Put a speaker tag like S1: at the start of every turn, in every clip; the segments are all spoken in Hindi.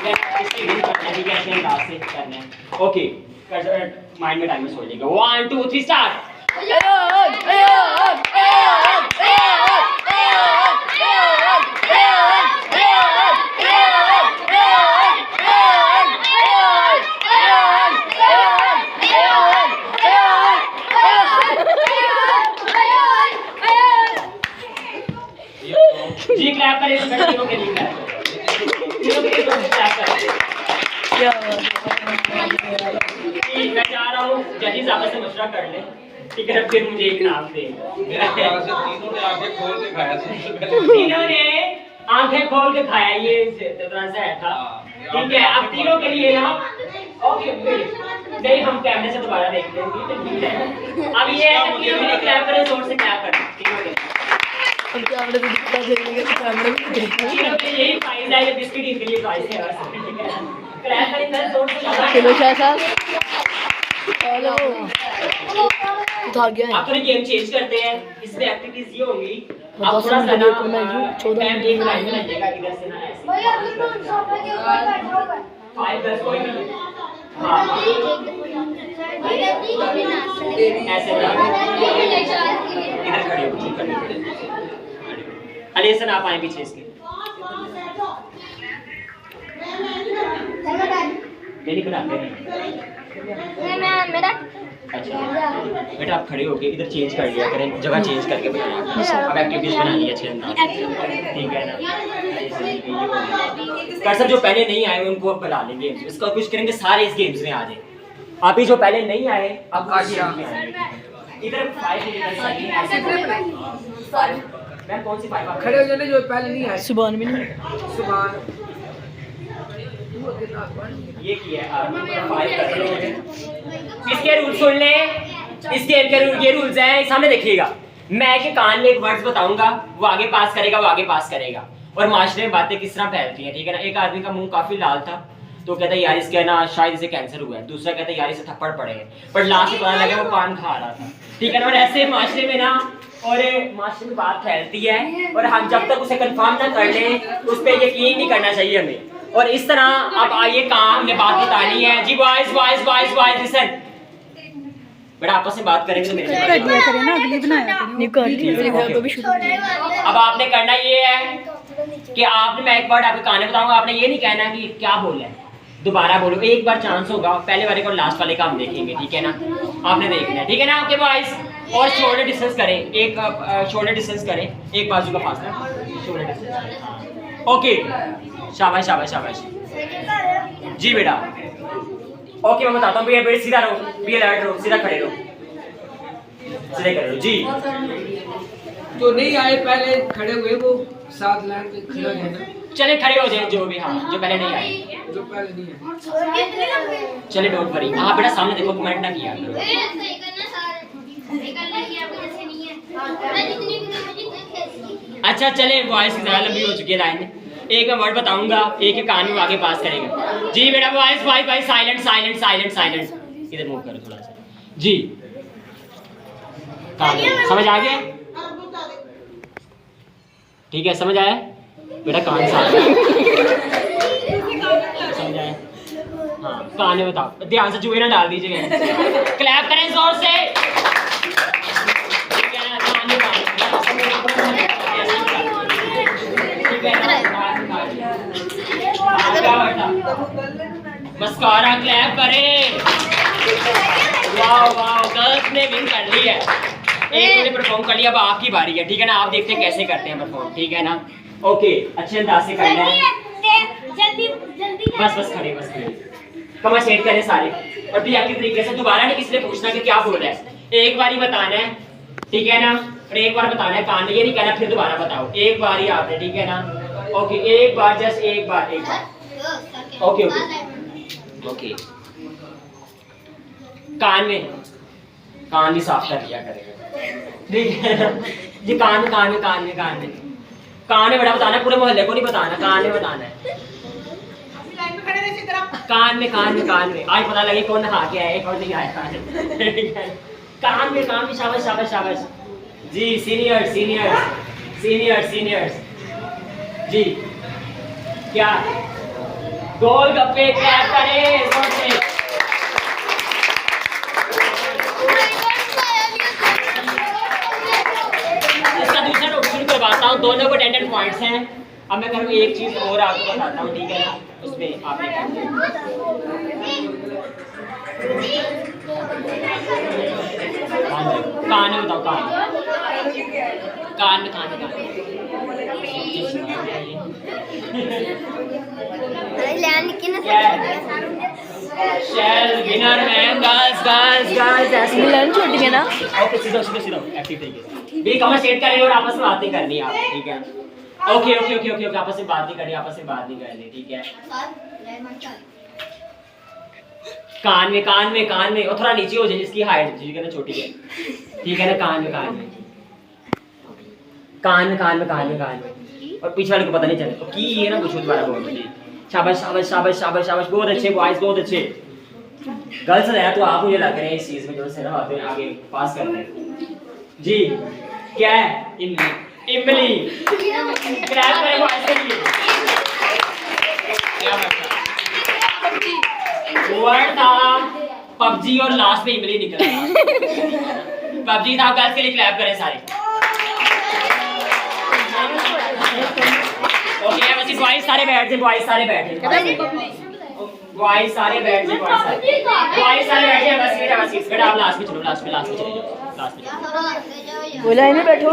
S1: इससे विन करना है, ठीक है, ऐसे अंदाज से करना है। ओके, माइंड में टाइमर सोच लेगा। 1 2 3 स्टार्ट। जी क्लैप करें इस लड़कियों के लिए, क्लैप करें। मैं जा रहा हूँ, जजेस आपस में मशवरा कर ले, ठीक है, फिर मुझे एक नाम दे। तीनों ने आंखें खोल के खाया, तीनों ने आंखें खोल के खाया, ये तरह से है था, ठीक है। अब तीनों के लिए ना, ओके नहीं, हम कैमरे से दोबारा देख लेंगे, ठीक है। अब ये है कि तीनों के लिए क्लैप करें, जोर से क्लैप करें तीनों के।
S2: हम कैमरे से दिखता देखेंगे तो कैमरे में देखेंगे।
S1: तीनों के यही प्राइस है, ये बिस्किट इनके लिए प्राइस है, ठीक है। क्लैप करें जोर से।
S2: चलो शाह साहब, हेलो, उठा गया है।
S1: अब थोड़ी गेम चेंज करते हैं, इसमें एक्टिविटीज ये होंगी।
S2: मैं
S1: अब
S2: 10
S1: थोड़ा सा
S2: मिनट
S1: ना
S2: को मैं 14
S1: टाइम
S2: मिनट
S1: एक लाइन में लगेगा, इधर से ना ऐसे। भैया तुम तो सोफे के ऊपर बैठो गए। 5 10 कोई नहीं। हां ऐसे ना इधर खड़े हो, खड़े हो। अलीसन आप आए पीछे इसके। मेरी बनाते हैं।
S3: मेरा
S1: अच्छा बेटा, आप खड़े होके इधर चेंज कर लिया करें, जगह चेंज करके बनाया। अब एक्टिविटीज बनानी है अच्छे अंदाज से, ठीक है ना। कर्सर जो पहले नहीं आए उनको अब बुला लेंगे, इसका कुछ करेंगे, सारे इस गेम्स में आ जाए। आप ही जो पहले नहीं आए अब इधर 5 मैं कौन सी 5 आप
S4: खड़े हो जाने जो पहले नहीं आए।
S2: सुभान भी नहीं,
S4: सुभान
S1: ये किया है 5 कर रहे हो। इसके रूल सुन ले, इस गेम के रूल, ये रूल्स हैं, सामने देखिएगा। मैं के कान में एक वर्ड्स बताऊंगा, वो आगे पास करेगा, वो आगे पास करेगा, और माशरे में बातें किस तरह फैलती हैं, ठीक है ना। एक आदमी का मुंह काफी लाल था, तो कहता है यार इसके ना शायद इसे कैंसर हुआ है। दूसरा कहता है यार इसे थप्पड़ पड़े हैं, पर लास्ट में पता लगा वो पान खा रहा था, ठीक है ना। और ऐसे माशरे में ना, और माशरे में बात फैलती है, और हम जब तक उसे कंफर्म ना कर लें उस पर यकीन नहीं करना चाहिए हमें। और इस तरह अब आइए काम में बात बतानी है जी। Boys boys boys boys listen, बेटा आपस में बात करेंगे तो मेरे
S2: कर दिया करें ना, अगली बनाया नहीं कर लिया तो भी शुरू।
S1: अब आपने करना ये है कि आपने, मैं एक बार आपके कान में बताऊंगा, आपने ये नहीं कहना कि क्या बोला है, दोबारा बोलो। एक बार चांस होगा, पहले वाले को लास्ट वाले का हम देखेंगे, ठीक है ना। आपने देखना है, ठीक है ना। ओके बॉयज, और शोल्डर डिस्टेंस करें, एक शोल्डर डिस्टेंस करें, एक बाजू का फासला, शोल्डर डिस्टेंस। ओके, शाबाश शाबाश शाबाश जी बेटा। ओके मैं बताता हूँ, भैया बेटा सीधा रहो, बी अलर्ट रहो, सीधा खड़े रहो, सीधे खड़े रहो जी।
S4: जो नहीं आए पहले खड़े हुए वो 7 लाइन पे खड़ा रहना।
S1: चले खड़े हो जाए जो भी, हाँ जो पहले नहीं आए,
S4: जो पहले नहीं आए
S1: चले डोंट वरी। हाँ बेटा सामने देखो, कमेंट ना किया करो। अच्छा चले, वॉइस की ज़्यादा लंबी हो चुकी है लाइन। एक मैं वर्ड बताऊंगा, एक के कान में आगे पास करेगा जी बेटा। वॉइस भाई भाई साइलेंट साइलेंट साइलेंट साइलेंट, इधर मूव करो थोड़ा सा जी। कान समझ आ गया, ठीक है, समझ आया बेटा। कान साफ समझ आया, हाँ कान में बताओ, ध्यान से जुए ना डाल दीजिएगा। क्लैप करें जोर से, ठीक है ना। कान में मस्कारा क्लैप करें। वाह वाह, गर्ल्स ने विन कर ली है, एक ने परफॉर्म कर लिया। अब आपकी बारी है, ठीक है ना। आप देखते हैं कैसे करते हैं परफॉर्म, ठीक है ना। ओके, अच्छे अंदाज से करना है, बस बस खड़े, बस खड़े, कमर सेट करें सारे। और भी आपके तरीके से दोबारा नहीं किसी ने पूछना कि क्या बोला है, एक बार ही बताना है, ठीक है ना। और एक बार बताना है, कान में ये नहीं कहना फिर दोबारा बताओ, एक बार ही आपने, ठीक है ना। ओके, एक बार, जस्ट एक बार, एक बार। ओके ओके ओके, कान भी साफ कर लिया करेगा, ठीक है ना जी। कान में बेटा बताना, पूरे मोहल्ले को नहीं बताना, कान में बताना है। कान में आज पता लगे कौन नहा के आया और नहीं आया। कान में शाबाश शाबाश शाबाश जी। सीनियर्स जी, क्या गोलगप्पे क्लैप करें जोर से। इसका दूसरा टॉपिक शुरू करवाता हूँ, दोनों को 10 पॉइंट्स हैं। अब मैं करूँ एक चीज और आपको बताता हूँ, ठीक है ना? उसमें आप कान में बताओ, कान कान में कान में शेल विनर है गर्ल्स गर्ल्स गर्ल्स।
S2: मिलन छोटी है ना।
S1: ओके सीधा सीधा सीधा एक्टिव तरीके से भी कमर सेट करें और आपस में बात नहीं करनी आप, ठीक है? ओके ओके ओके ओके आपस में बात नहीं करनी, आपस में बात नहीं करनी, ठीक है? कान में कान में कान में और थोड़ा नीचे हो जाए जिसकी हाइट ठीक है ना छोटी है, ठीक है ना? कान में कान में कान में कान में कान में कान में और पीछे वाले को पता नहीं चले कि ये ना कुछ दोबारा बोल दे। शाबाश शाबाश शाबाश शाबाश शाबाश, बहुत अच्छे बॉयज बहुत अच्छे। गर्ल्स है तो आप मुझे लग रहे हैं इस चीज में जो से ना आगे पास कर रहे हैं जी। क्या है? इमली इमली क्रैप करें बॉयज के लिए। क्या बात है? वर्ड था पबजी और लास्ट में इमली निकला। पबजी था, गर्ल्स के लिए क्लैप करें सारे। ओके बस बॉयज सारे बैठ जाए, बॉयज सारे बैठे, बॉयज सारे बैठ जाए, बॉयज सारे बैठ जाए। बस बेटा बस बेटा आप लास्ट में चलो, लास्ट में चले जाओ, लास्ट में
S2: बोला इन्हें बैठो।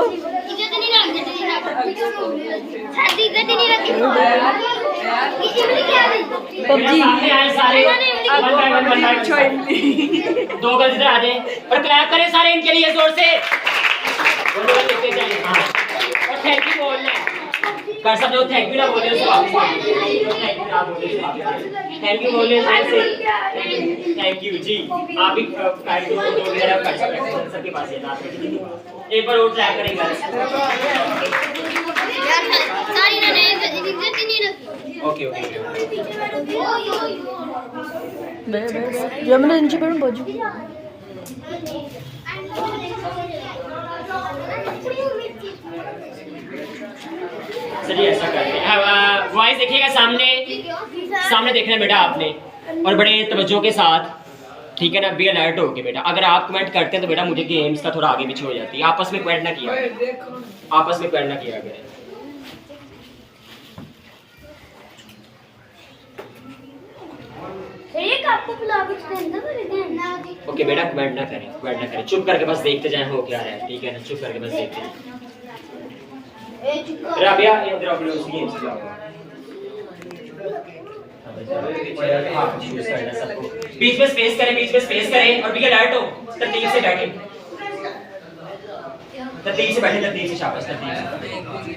S1: पबजी सामने आए सारे, वन बाय वन दो गर्ल्स इधर आ जाए और क्लैप करें सारे इनके लिए जोर से। और थैंक यू बोलना है, कर सकते हो थैंक यू ना बोले उसको थैंक यू बोले से थैंक यू जी। आप भी दो वगैरह कर सकते हैं, सबके पास है ना। एक बार और ट्राई करेंगे। ओके ओके
S2: जब मैंने नीचे पढ़ूं बाजू
S1: चलिए ऐसा करते हैं। वॉइस देखिएगा सामने, सामने देखना है बेटा आपने और बड़े तवज्जो के साथ, ठीक है ना? बी अलर्ट हो के बेटा। अगर आप कमेंट करते हैं तो बेटा मुझे गेम्स का थोड़ा आगे पीछे हो जाती है। आपस में कमेंट ना किया, आपस में कमेंट ना किया करें। ओके बेटा कमेंट ना करें, कमेंट ना करें, चुप करके बस देखते जाएं हो क्या रहा है, ठीक है ना? चुप करके बस देखते जाएं। राबिया इधर आओ, उसी गेम से जाओ। बीच में स्पेस करें, बीच में स्पेस करें और बी अलर्ट हो, तरतीब से बैठे, तरतीब से बैठे, तरतीब से, शाबाश तरतीब से।